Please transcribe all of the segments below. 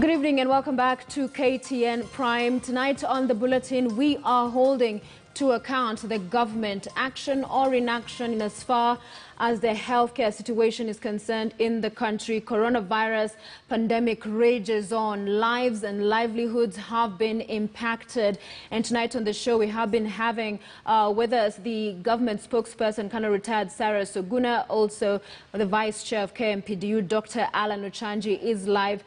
Good evening and welcome back to KTN Prime. Tonight on the bulletin, we are holding to account the government action or inaction in as far as the healthcare situation is concerned in the country. Coronavirus pandemic rages on. Lives and livelihoods have been impacted. And tonight on the show, we have been having with us the government spokesperson, kind of retired Cyrus Oguna, also the vice chair of KMPDU, Dr. Alan Ochanji, is live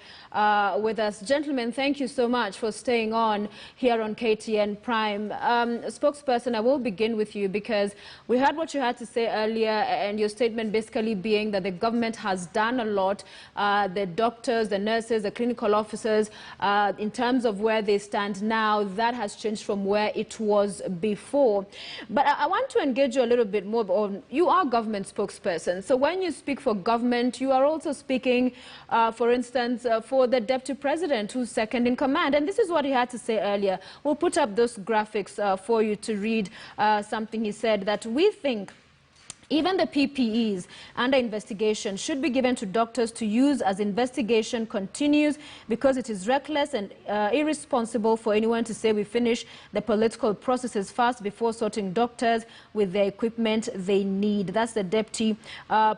with us. Gentlemen, thank you so much for staying on here on KTN Prime. Spokesperson, I will begin with you because we heard what you had to say earlier, and your statement basically being that the government has done a lot, the doctors, the nurses, the clinical officers, in terms of where they stand now, that has changed from where it was before. But I want to engage you a little bit more on, you are government spokesperson, so when you speak for government, you are also speaking, for instance, for the deputy president who's second in command, and this is what he had to say earlier. We'll put up those graphics for you to read something he said, that we think even the PPEs under investigation should be given to doctors to use as investigation continues, because it is reckless and irresponsible for anyone to say we finish the political processes fast before sorting doctors with the equipment they need. That's the deputy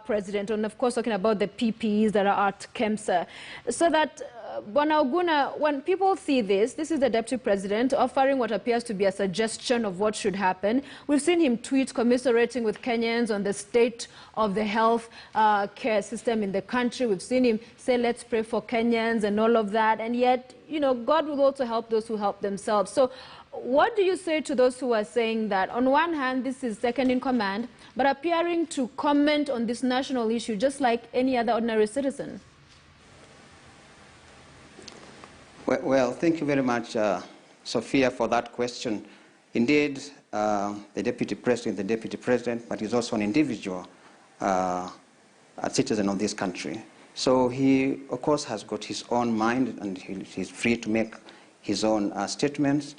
president. And of course, talking about the PPEs that are at KEMSA. So that Oguna, when people see this is the deputy president offering what appears to be a suggestion of what should happen. We've seen him tweet commiserating with Kenyans on the state of the health care system in the country. We've seen him say, let's pray for Kenyans and all of that. And yet, you know, God will also help those who help themselves. So what do you say to those who are saying that, on one hand, this is second in command, but appearing to comment on this national issue just like any other ordinary citizen? Well, thank you very much, Sophia, for that question. Indeed, the deputy president, but he's also an individual, a citizen of this country. So he, of course, has got his own mind, and he's free to make his own statements,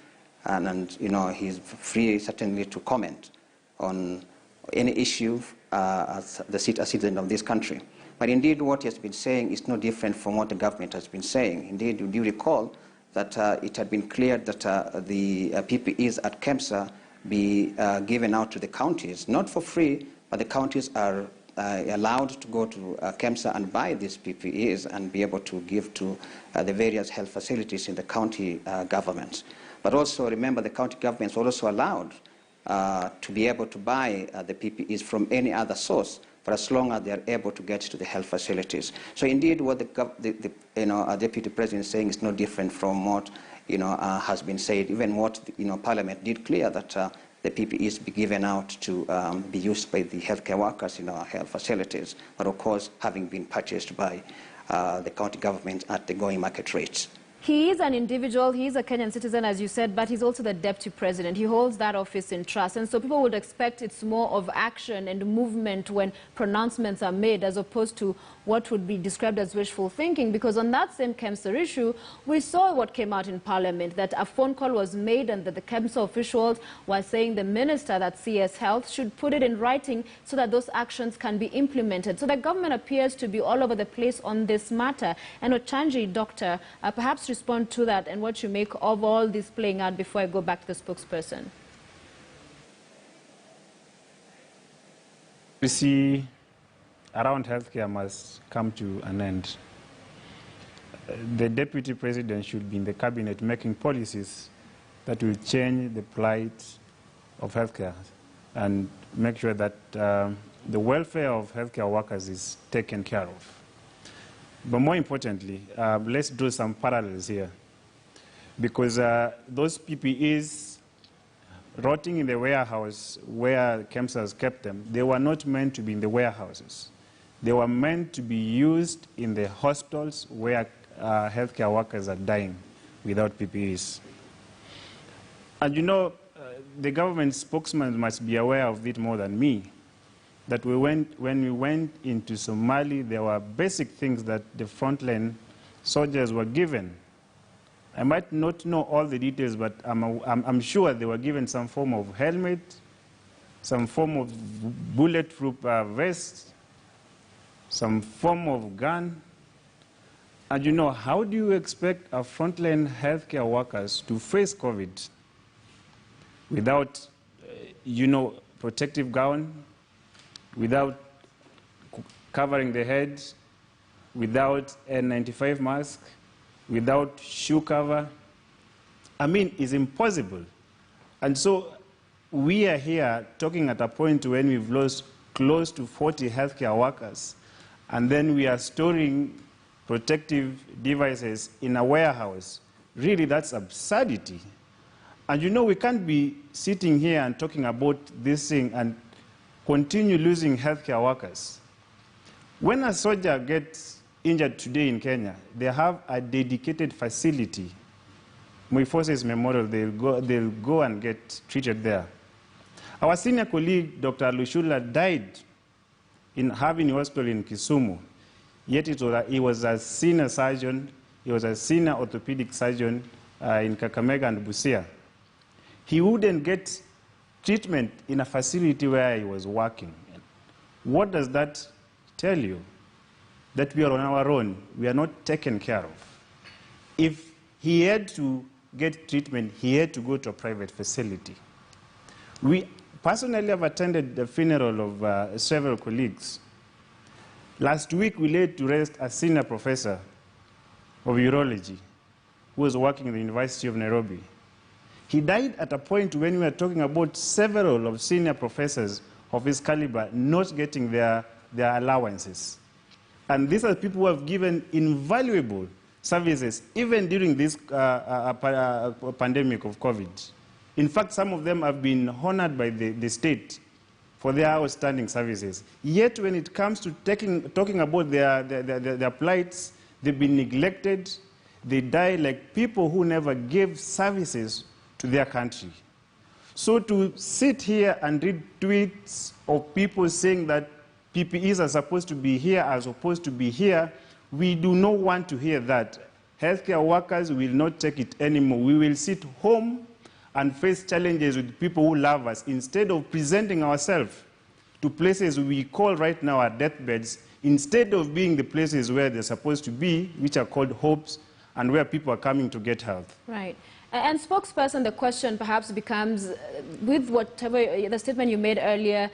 and you know, he's free certainly to comment on any issue as a citizen of this country. But indeed, what he has been saying is no different from what the government has been saying. Indeed, you do recall that it had been cleared that the PPEs at KEMSA be given out to the counties, not for free, but the counties are allowed to go to KEMSA and buy these PPEs and be able to give to the various health facilities in the county governments. But also remember, the county governments are also allowed to be able to buy the PPEs from any other source, for as long as they are able to get to the health facilities. So indeed, what the deputy president is saying is no different from what has been said. Even what Parliament did clear, that the PPEs be given out to be used by the healthcare workers in our health facilities, but of course having been purchased by the county government at the going market rates. He is an individual, he is a Kenyan citizen, as you said, but he's also the deputy president. He holds that office in trust. And so people would expect it's more of action and movement when pronouncements are made, as opposed to what would be described as wishful thinking. Because on that same KEMSA issue, we saw what came out in Parliament, that a phone call was made and that the KEMSA officials were saying the minister, that CS Health, should put it in writing so that those actions can be implemented. So the government appears to be all over the place on this matter. And Ochanji, Doctor, perhaps respond to that and what you make of all this playing out before I go back to the spokesperson. We see around healthcare must come to an end. The deputy president should be in the cabinet making policies that will change the plight of healthcare and make sure that the welfare of healthcare workers is taken care of. But more importantly, let's draw some parallels here, because those PPEs rotting in the warehouse where KEMSA has kept them, they were not meant to be in the warehouses. They were meant to be used in the hospitals where healthcare workers are dying without PPEs. And you know, the government spokesman must be aware of it more than me, that when we went into Somali, there were basic things that the frontline soldiers were given. I might not know all the details, but I'm sure they were given some form of helmet, some form of bulletproof vest, some form of gun, And you know, how do you expect our frontline healthcare workers to face COVID without, protective gown, without covering the head, without N95 mask, without shoe cover? I mean, it's impossible. And so we are here talking at a point when we've lost close to 40 healthcare workers, and then we are storing protective devices in a warehouse. Really, that's absurdity. And you know, we can't be sitting here and talking about this thing and continue losing healthcare workers. When a soldier gets injured today in Kenya, they have a dedicated facility. My Forces Memorial, they'll go and get treated there. Our senior colleague, Dr. Lushula, died in Harvey Hospital in Kisumu. Yet he was a senior surgeon, he was a senior orthopedic surgeon in Kakamega and Busia. He wouldn't get treatment in a facility where he was working. What does that tell you? That we are on our own, we are not taken care of. If he had to get treatment, he had to go to a private facility. We personally have attended the funeral of several colleagues. Last week, we laid to rest a senior professor of urology who was working at the University of Nairobi. He died at a point when we were talking about several of senior professors of his caliber not getting their allowances. And these are people who have given invaluable services even during this pandemic of COVID. In fact, some of them have been honored by the state for their outstanding services. Yet when it comes to talking about their plights, they've been neglected. They die like people who never gave services to their country. So to sit here and read tweets of people saying that PPEs are supposed to be here as opposed to be here, we do not want to hear that. Healthcare workers will not take it anymore. We will sit home and face challenges with people who love us instead of presenting ourselves to places we call right now our deathbeds, instead of being the places where they're supposed to be, which are called hopes, and where people are coming to get health. Right. And spokesperson, the question perhaps becomes, with whatever the statement you made earlier,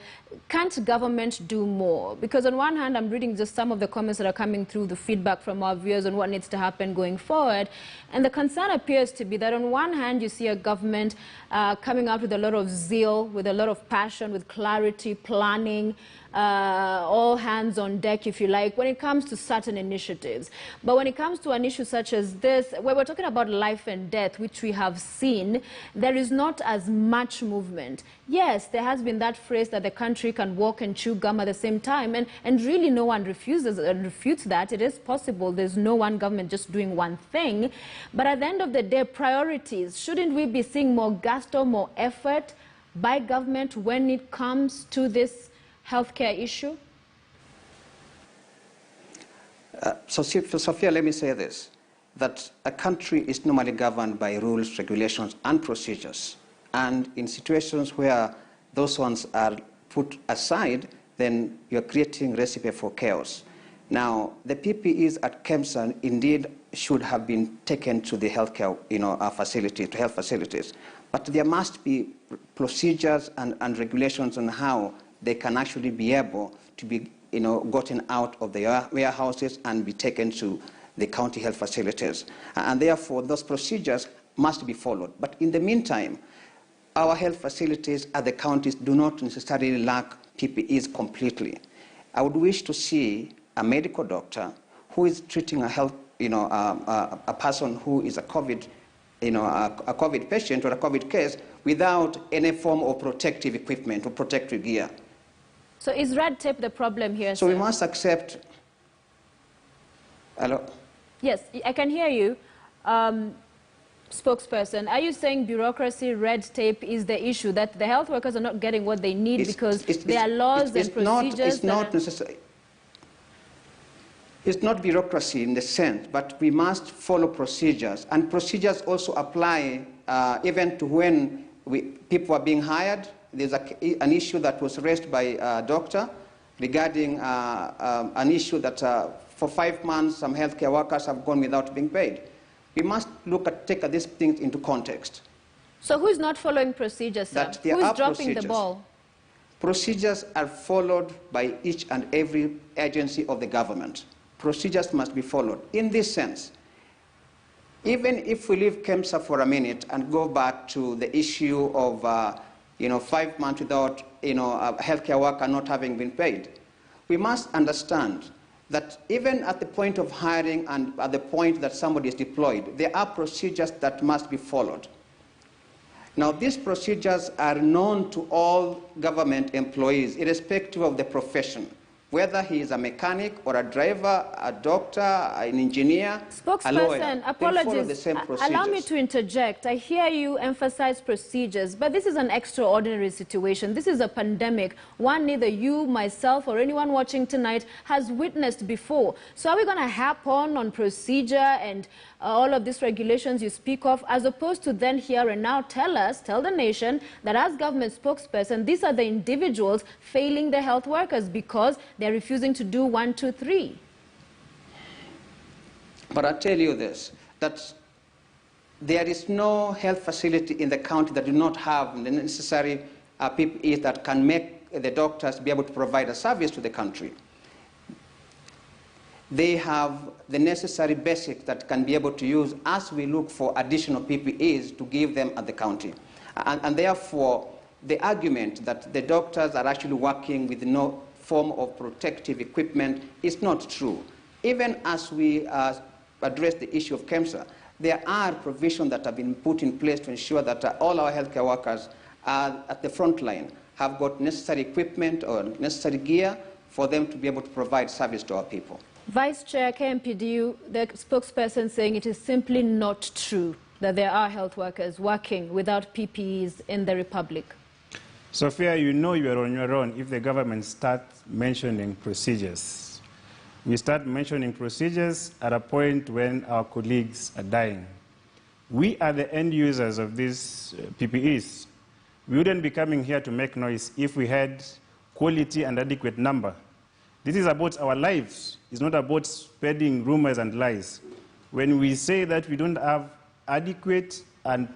can't government do more? Because on one hand, I'm reading just some of the comments that are coming through, the feedback from our viewers on what needs to happen going forward. And the concern appears to be that on one hand, you see a government coming out with a lot of zeal, with a lot of passion, with clarity, planning, all hands on deck, if you like, when it comes to certain initiatives. But when it comes to an issue such as this, where we're talking about life and death, which we have seen, there is not as much movement. Yes, there has been that phrase that the country can walk and chew gum at the same time, and really no one refutes that. It is possible. There's no one government just doing one thing. But at the end of the day, priorities, shouldn't we be seeing more gusto, more effort by government when it comes to this healthcare issue? So, Sophia, let me say this, that a country is normally governed by rules, regulations, and procedures. And in situations where those ones are put aside, then you're creating recipe for chaos. Now, the PPEs at KEMSA indeed should have been taken to the healthcare facility, to health facilities. But there must be procedures and regulations on how they can actually be able to be gotten out of the warehouses and be taken to the county health facilities. And therefore, those procedures must be followed. But in the meantime, our health facilities at the counties do not necessarily lack PPEs completely. I would wish to see a medical doctor who is treating a person who is a COVID patient or a COVID case without any form of protective equipment or protective gear. So is red tape the problem here, So sir? we must accept... Hello? Yes, I can hear you. Spokesperson, are you saying bureaucracy, red tape is the issue, that the health workers are not getting what they need because there are laws and procedures? It's not necessary. It's not bureaucracy in the sense, but we must follow procedures. And procedures also apply even to when people are being hired. There's an issue that was raised by a doctor. regarding an issue that for 5 months some healthcare workers have gone without being paid. We must take these things into context. So who is not following procedures, sir? Who is dropping the ball? Procedures are followed by each and every agency of the government. Procedures must be followed. In this sense, even if we leave KEMSA for a minute and go back to the issue of 5 months without a healthcare worker not having been paid, we must understand that even at the point of hiring and at the point that somebody is deployed, there are procedures that must be followed. Now, these procedures are known to all government employees, irrespective of the profession, whether he is a mechanic or a driver, a doctor, an engineer, a lawyer. Apologies. Allow me to interject. I hear you emphasize procedures, but this is an extraordinary situation. This is a pandemic, one neither you, myself, or anyone watching tonight has witnessed before. So are we going to harp on procedure and all of these regulations you speak of, as opposed to then here and now tell the nation that as government spokesperson, these are the individuals failing the health workers because they're refusing to do 1, 2, 3. But I tell you this, that there is no health facility in the county that do not have the necessary PPE that can make the doctors be able to provide a service to the country. They have the necessary basics that can be able to use as we look for additional PPEs to give them at the county. And therefore, the argument that the doctors are actually working with no form of protective equipment is not true. Even as we address the issue of KEMSA, there are provisions that have been put in place to ensure that all our healthcare workers at the front line have got necessary equipment or necessary gear for them to be able to provide service to our people. Vice Chair KMPDU, the spokesperson saying it is simply not true that there are health workers working without PPEs in the Republic. Sophia, you know you are on your own if the government starts mentioning procedures. We start mentioning procedures at a point when our colleagues are dying. We are the end users of these PPEs. We wouldn't be coming here to make noise if we had quality and adequate number. This is about our lives. It's not about spreading rumors and lies. When we say that we don't have adequate and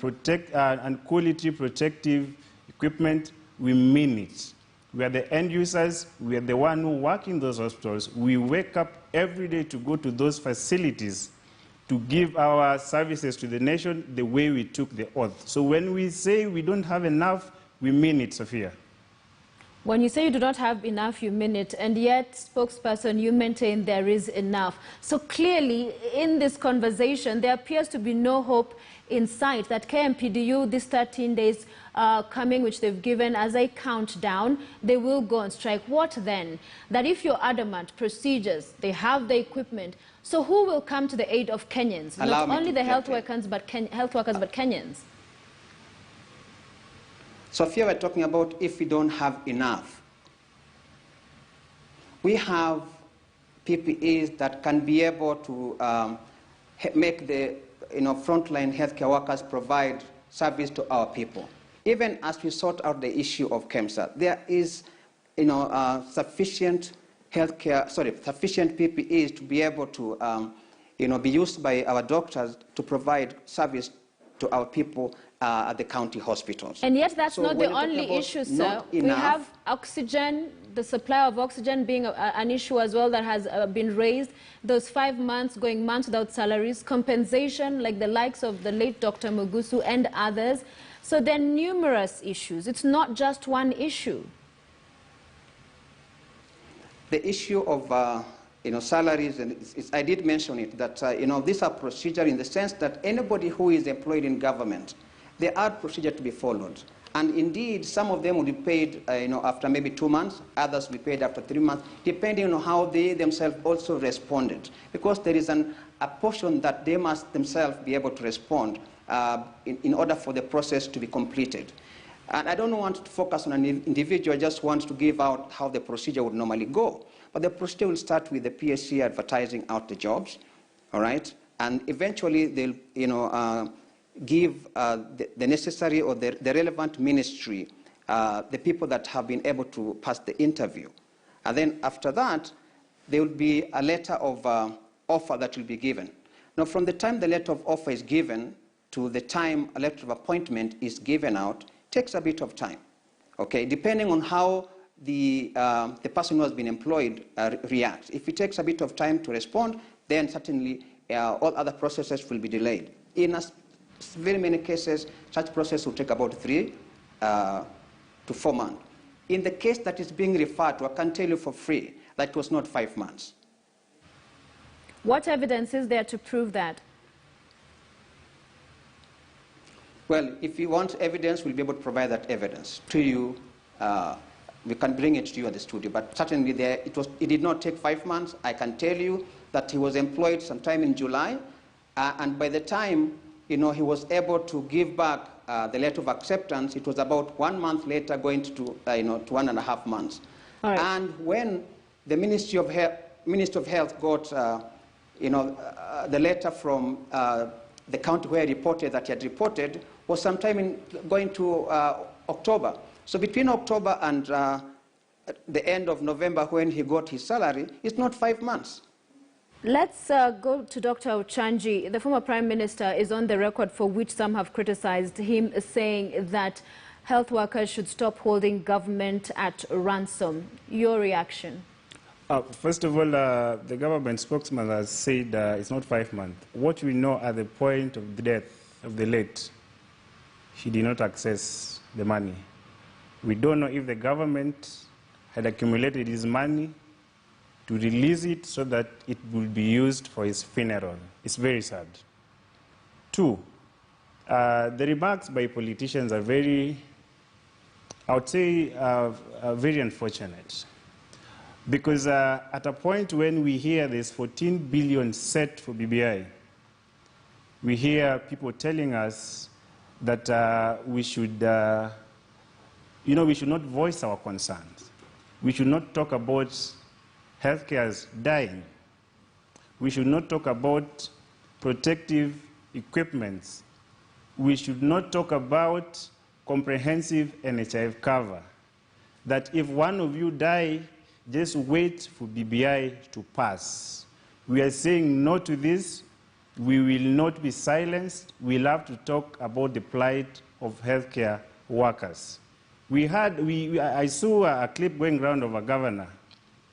quality protective equipment, we mean it. We are the end users. We are the one who work in those hospitals. We wake up every day to go to those facilities to give our services to the nation the way we took the oath. So when we say we don't have enough, we mean it, Sophia. When you say you do not have enough, you mean it, and yet, spokesperson, you maintain there is enough. So clearly, in this conversation, there appears to be no hope in sight that KMPDU, these 13 days coming, which they've given as a countdown, they will go on strike. What then? That if you're adamant, procedures, they have the equipment, so who will come to the aid of Kenyans? Not only the health workers, but Kenyans. Sophia, we're talking about if we don't have enough. We have PPEs that can be able to make the frontline healthcare workers provide service to our people. Even as we sort out the issue of KEMSA, there is sufficient PPEs to be able to be used by our doctors to provide service to our people at the county hospitals. And yet that's not the only issue, sir. We have oxygen, the supply of oxygen being an issue as well that has been raised. Those 5 months, going months without salaries, compensation like the likes of the late Dr. Mugusu and others. So there are numerous issues. It's not just one issue. The issue of salaries, and I did mention it, that these are procedure in the sense that anybody who is employed in government, there are procedures to be followed. And indeed, some of them will be paid after maybe 2 months, others will be paid after 3 months, depending on how they themselves also responded. Because there is a portion that they must themselves be able to respond in order for the process to be completed. And I don't want to focus on an individual, I just want to give out how the procedure would normally go. But the procedure will start with the PSC advertising out the jobs, all right? And eventually they'll, give the necessary or the relevant ministry, the people that have been able to pass the interview. And then after that, there will be a letter of offer that will be given. Now, from the time the letter of offer is given to the time a letter of appointment is given out, takes a bit of time, okay, depending on how the person who has been employed reacts. If it takes a bit of time to respond, then certainly all other processes will be delayed. In very many cases, such process will take about 3 to 4 months. In the case that is being referred to, I can tell you for free that it was not 5 months. What evidence is there to prove that? Well, if you want evidence, we'll be able to provide that evidence to you. We can bring it to you at the studio, but certainly it did not take 5 months. I can tell you that he was employed sometime in July, and by the time he was able to give back the letter of acceptance, it was about 1 month later, going to 1.5 months. All right. And when the Ministry of Health got the letter from the county where he reported that he had reported, was sometime going to October. So between October and the end of November, when he got his salary, it's not 5 months. Let's go to Dr. Ochanji. The former Prime Minister is on the record, for which some have criticized him, saying that health workers should stop holding government at ransom. Your reaction? First of all, the government spokesman has said it's not 5 months. What we know at the point of the death of the late, he did not access the money. We don't know if the government had accumulated his money to release it so that it will be used for his funeral. It's very sad. 2, the remarks by politicians are very, I would say, very unfortunate. Because at a point when we hear there's 14 billion set for BBI, we hear people telling us that we should not voice our concerns. We should not talk about healthcare's dying. We should not talk about protective equipments. We should not talk about comprehensive NHIF cover. That if one of you die, just wait for BBI to pass. We are saying no to this. We will not be silenced. We'll have to talk about the plight of healthcare workers. I saw a clip going around of a governor,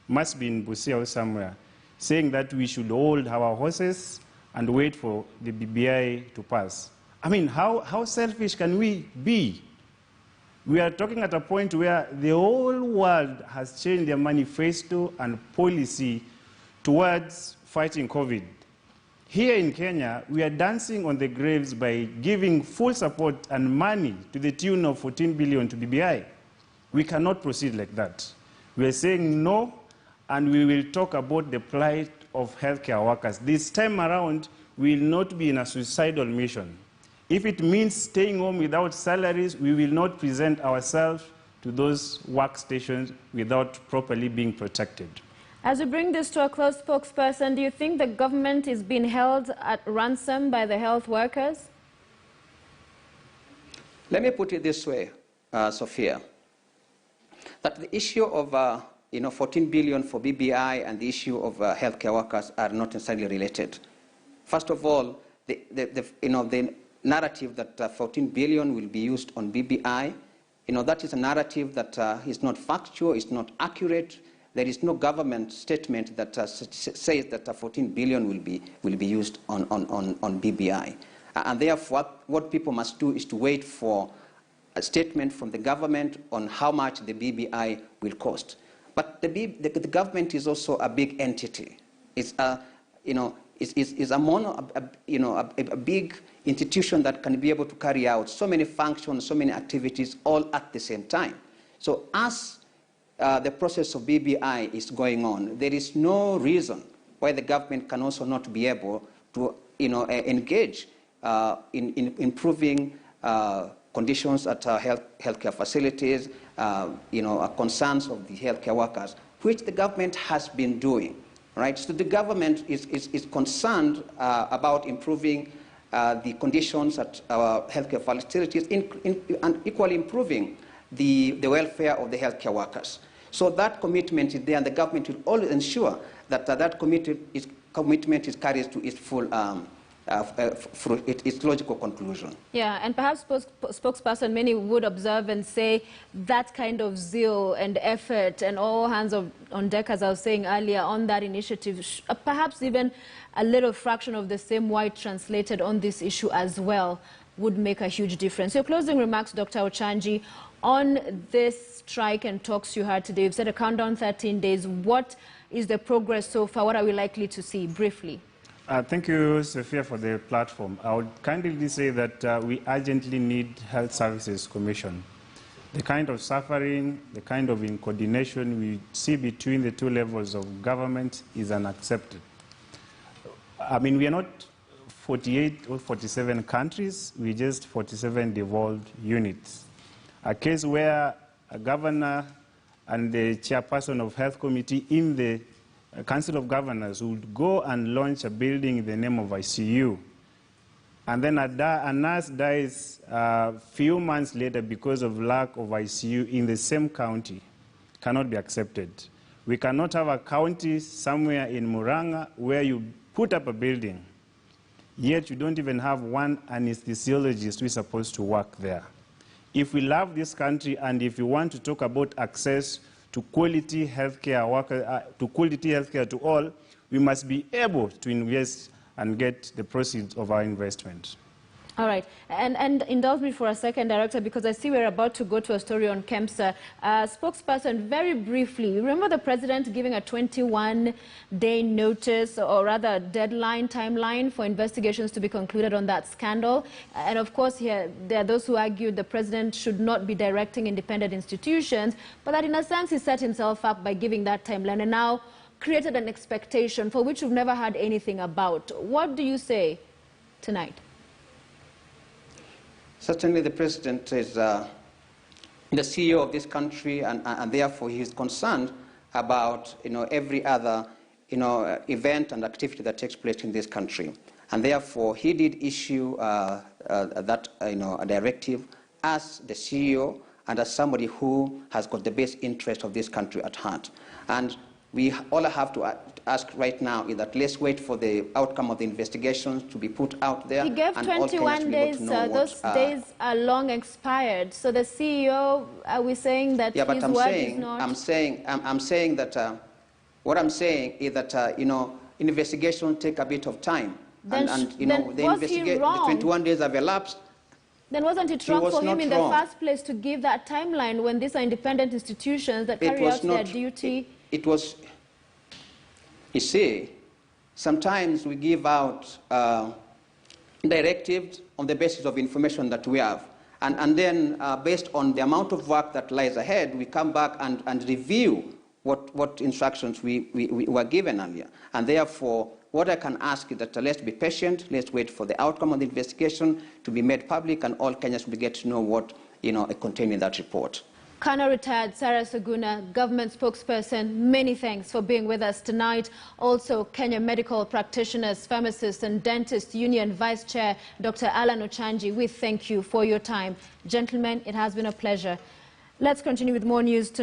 must be in Busia or somewhere, saying that we should hold our horses and wait for the BBI to pass. I mean, how selfish can we be? We are talking at a point where the whole world has changed their manifesto and policy towards fighting COVID. Here in Kenya, we are dancing on the graves by giving full support and money to the tune of 14 billion to BBI. We cannot proceed like that. We are saying no, and we will talk about the plight of healthcare workers. This time around, we will not be in a suicidal mission. If it means staying home without salaries, we will not present ourselves to those workstations without properly being protected. As we bring this to a close, spokesperson, do you think the government is being held at ransom by the health workers? Let me put it this way, Sophia, that the issue of 14 billion for BBI and the issue of healthcare workers are not necessarily related. First of all, the narrative that 14 billion will be used on BBI, that is a narrative that is not factual, is not accurate. There is no government statement that says that 14 billion will be used on BBI. And therefore, what people must do is to wait for a statement from the government on how much the BBI will cost. But the government is also a big entity. It's a big institution that can be able to carry out so many functions, so many activities all at the same time. So as the process of BBI is going on, there is no reason why the government can also not be able to engage in improving conditions at healthcare facilities, concerns of the healthcare workers, which the government has been doing. Right? So the government is concerned about improving the conditions at our healthcare facilities and equally improving the welfare of the healthcare workers. So that commitment is there, and the government will always ensure that that commitment is carried to its full its logical conclusion. Yeah, and perhaps spokesperson, many would observe and say that kind of zeal and effort and all hands on deck, as I was saying earlier, on that initiative, perhaps even a little fraction of the same white translated on this issue as well would make a huge difference. Your closing remarks, Dr. Ochanji, on this strike and talks you had today. You've said a countdown 13 days. What is the progress so far? What are we likely to see, briefly? Thank you, Sophia, for the platform. I would kindly say that we urgently need Health Services Commission. The kind of suffering, the kind of incoordination we see between the two levels of government is unacceptable. I mean, we are not 48 or 47 countries, we're just 47 devolved units. A case where a governor and the chairperson of Health Committee in the Council of Governors would go and launch a building in the name of ICU. And then a nurse dies a few months later because of lack of ICU in the same county. Cannot be accepted. We cannot have a county somewhere in Muranga where you put up a building, yet you don't even have one anesthesiologist who is supposed to work there. If we love this country and if we want to talk about access to quality healthcare to all, we must be able to invest and get the proceeds of our investment. All right. And indulge me for a second, Director, because I see we're about to go to a story on KEMSA. Spokesperson, very briefly, remember the President giving a 21-day notice, or rather deadline, timeline for investigations to be concluded on that scandal? And of course, here, there are those who argue the President should not be directing independent institutions, but that in a sense he set himself up by giving that timeline and now created an expectation for which we've never heard anything about. What do you say tonight? Certainly the President is the CEO of this country, and therefore he is concerned about every other event and activity that takes place in this country. And therefore he did issue that a directive as the CEO and as somebody who has got the best interest of this country at heart. And we all have to ask right now is that let's wait for the outcome of the investigations to be put out there. He gave 21 days. Those days are long expired. So the CEO, are we saying that his word is not? I'm saying that what I'm saying is that investigations take a bit of time, then the 21 days have elapsed. Then wasn't it wrong for him in the first place to give that timeline when these are independent institutions that carry out their duty? It was, you see, sometimes we give out directives on the basis of information that we have. And then based on the amount of work that lies ahead, we come back and review what instructions we were given earlier. And therefore, what I can ask is that let's be patient, let's wait for the outcome of the investigation to be made public, and all Kenyans will get to know what contained in that report. Colonel retired Cyrus Oguna, government spokesperson, many thanks for being with us tonight. Also, Kenya Medical Practitioners, Pharmacists and Dentists Union Vice Chair, Dr. Alan Ochanji, we thank you for your time. Gentlemen, it has been a pleasure. Let's continue with more news tonight.